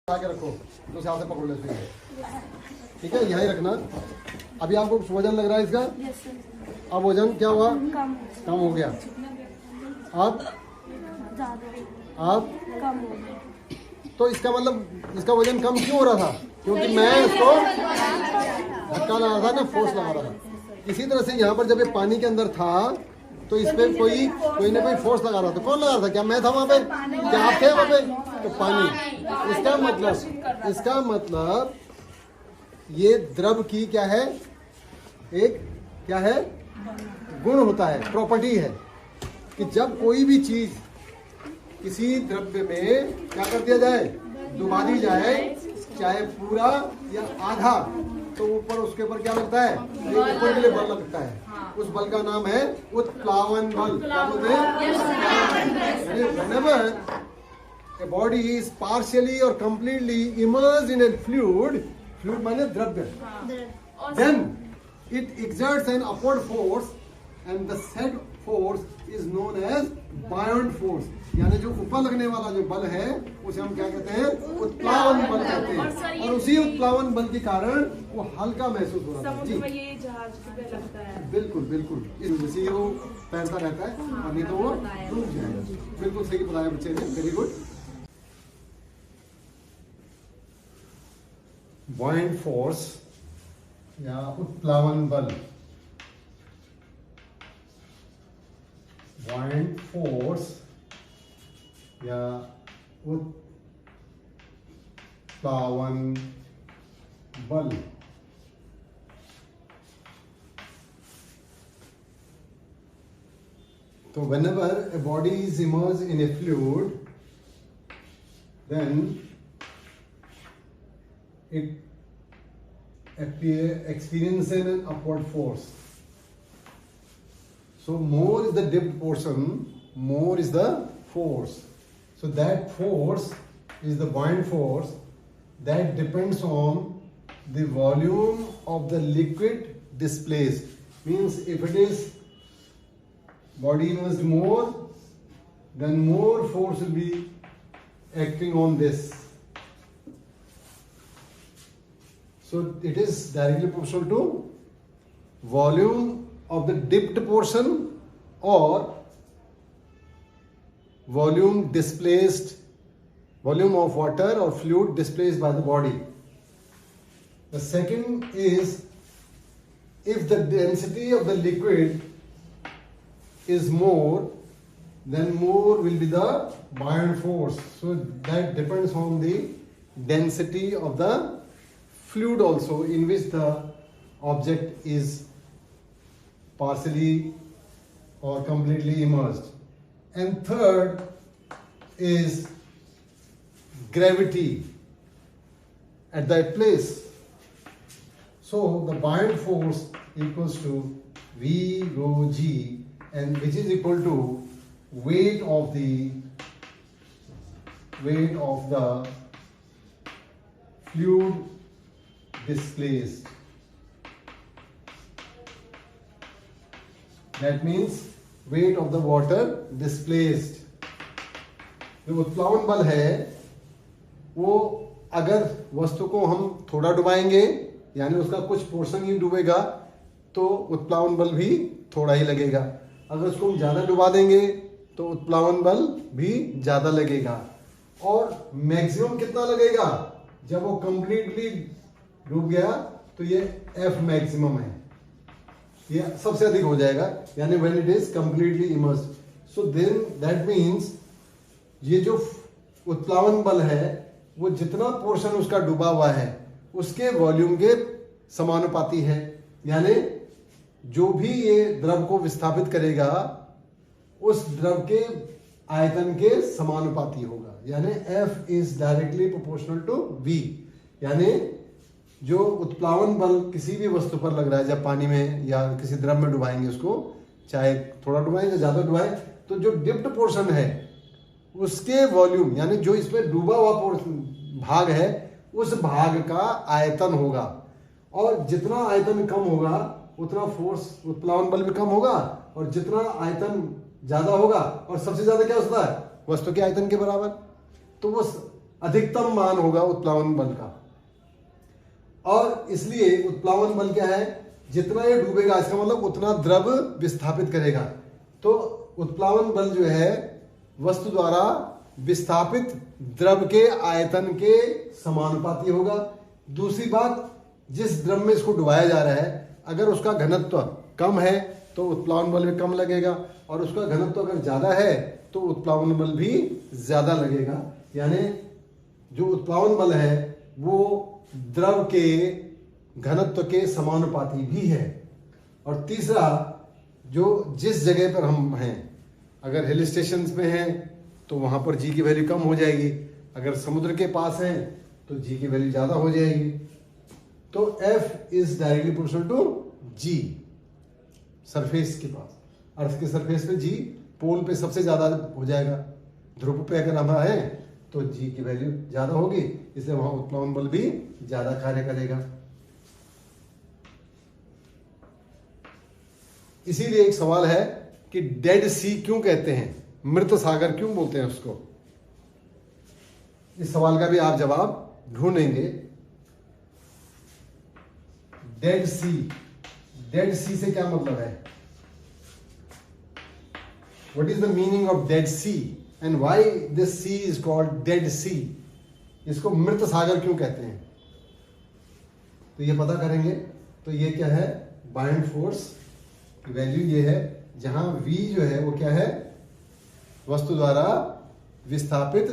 आके रखो तो उसे हाथ से पकड़ लेते हैं। ठीक है, यहीं रखना। अभी आपको वजन लग रहा है इसका? अब वजन क्या हुआ? कम हो गया। अब कम हो गया। तो इसका मतलब इसका वजन कम क्यों हो रहा था? क्योंकि मैं इसको धक्का लगा रहा था ना, फोर्स लगा रहा था। इसी तरह से यहाँ पर जब ये पानी के अंदर था तो इस पे कोई ना कोई फोर्स लगा रहा था। कौन लगा रहा था? क्या मैं था वहाँ पे? क्या आप थे वहाँ पे? तो पानी। इसका मतलब ये द्रव की क्या है? एक क्या है? गुण होता है, प्रॉपर्टी है कि जब कोई भी चीज किसी द्रव्य में क्या कर दिया जाए, डुबा दी जाए, चाहे पूरा या आधा, तो ऊपर उसके ऊपर क्या लगता है? ऊपर के लिए बल लगता है। उस बल का नाम है उत्प्लावन बल। क्या बोलते हैं? whenever a body is partially or completely immersed in a fluid माने द्रव्य, then it exerts an upward force and the said force is known as buoyant force। यानी जो ऊपर लगने वाला जो बल है उसे हम क्या कहते हैं? उत्प्लावन बल कहते हैं। और उसी उत्प्लावन बल के कारण वो हल्का महसूस हो रहा है। जी, ये जहाज पे लगता है। बिल्कुल बिल्कुल, इस वजह से वो तैरता रहता है, और नहीं तो वो डूब जाएगा। बिल्कुल सही बताया बच्चे ने, वेरी गुड। buoyant फोर्स या उत्प्लावन बल, buoyant फोर्स या उत्प्लावन बल। तो whenever a body is immersed in a fluid, then it experiences an upward force. So more is the dipped portion, more is the force. So that force is the buoyant force that depends on the volume of the liquid displaced. Means if it is body immersed more, then more force will be acting on this. So it is directly proportional to volume of the dipped portion or volume of water or fluid displaced by the body. The second is if the density of the liquid is more, then more will be the buoyant force. So that depends on the density of the fluid also in which the object is partially or completely immersed. And third is gravity at that place. So the buoyant force equals to V rho G, and which is equal to weight of the fluid displaced. That means weight of the water displaced. जो उत्प्लावन बल है वो अगर वस्तु को हम थोड़ा डुबाएंगे, यानी उसका कुछ पोर्शन ही डूबेगा, तो उत्प्लावन बल भी थोड़ा ही लगेगा। अगर उसको हम ज्यादा डुबा देंगे तो उत्प्लावन बल भी ज्यादा लगेगा। और मैक्सिमम कितना लगेगा? जब वो कंप्लीटली डूब गया तो ये F मैक्सिमम है, ये सबसे अधिक हो जाएगा, यानी when it is completely immersed. So then that means ये जो उत्प्लावन बल है वो जितना पोर्शन उसका डूबा हुआ है उसके वॉल्यूम के समानुपाती है। यानी जो भी ये द्रव को विस्थापित करेगा उस द्रव के आयतन के समानुपाती होगा। यानी F is directly proportional to V। यानी जो उत्प्लावन बल किसी भी वस्तु पर लग रहा है, जब पानी में या किसी द्रव में डुबाएंगे उसको, चाहे थोड़ा डुबाएं या ज्यादा डुबाएं, तो जो डिप्ड पोर्शन है उसके वॉल्यूम, यानी जो इसमें डूबा हुआ भाग है उस भाग का आयतन होगा। और जितना आयतन कम होगा उतना फोर्स उत्प्लावन बल भी कम होगा, और जितना आयतन ज्यादा होगा, और सबसे ज्यादा क्या होता है? वस्तु के आयतन के बराबर। तो वो अधिकतम मान होगा उत्प्लावन बल का। और इसलिए उत्प्लावन बल क्या है, जितना ये डूबेगा इसका मतलब उतना द्रव विस्थापित करेगा। तो उत्प्लावन बल जो है वस्तु द्वारा विस्थापित द्रव के आयतन के समानुपाती होगा। दूसरी बात, जिस द्रव में इसको डुबाया जा रहा है अगर उसका घनत्व कम है तो उत्प्लावन बल भी कम लगेगा, और उसका घनत्व अगर ज्यादा है तो उत्प्लावन बल भी ज्यादा लगेगा। यानी जो उत्प्लावन बल है वो द्रव के घनत्व के समानुपाती भी है। और तीसरा, जो जिस जगह पर हम हैं, अगर हिल स्टेशन में हैं तो वहां पर जी की वैल्यू कम हो जाएगी, अगर समुद्र के पास हैं तो जी की वैल्यू ज्यादा हो जाएगी। तो F is directly proportional to G, surface के पास, अर्थ के सरफेस पे G पोल पे सबसे ज्यादा हो जाएगा। ध्रुव पे अगर हम आए तो G की वैल्यू ज्यादा होगी, इसलिए वहां उत्प्लावन बल भी ज्यादा कार्य करेगा। इसीलिए एक सवाल है कि डेड सी क्यों कहते हैं, मृत सागर क्यों बोलते हैं उसको। इस सवाल का भी आप जवाब ढूंढेंगे। डेड सी, डेड सी से क्या मतलब है, what is the meaning of Dead Sea and why this sea is called Dead Sea. इसको मृत सागर क्यों कहते हैं, तो ये पता करेंगे। तो ये क्या है, बाइंड फोर्स की वैल्यू ये है, जहां V जो है वो क्या है, वस्तु द्वारा विस्थापित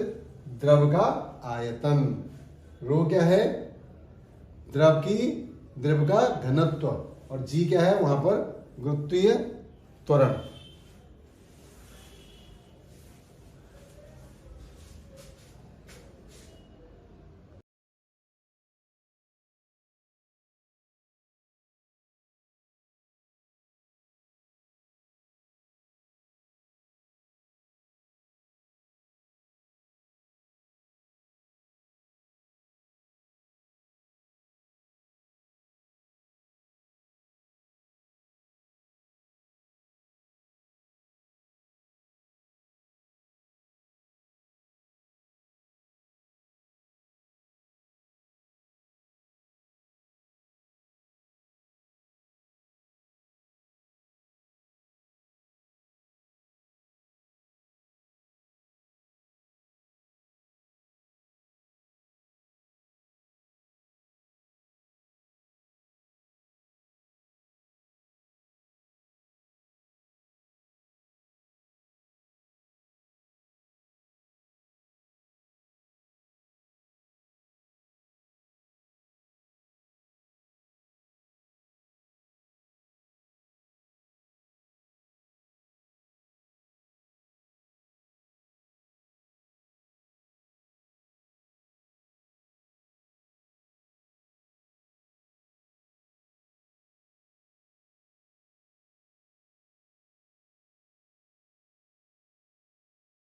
द्रव का आयतन, रो क्या है, द्रव का घनत्व, और G क्या है वहां पर गुरुत्वीय त्वरण।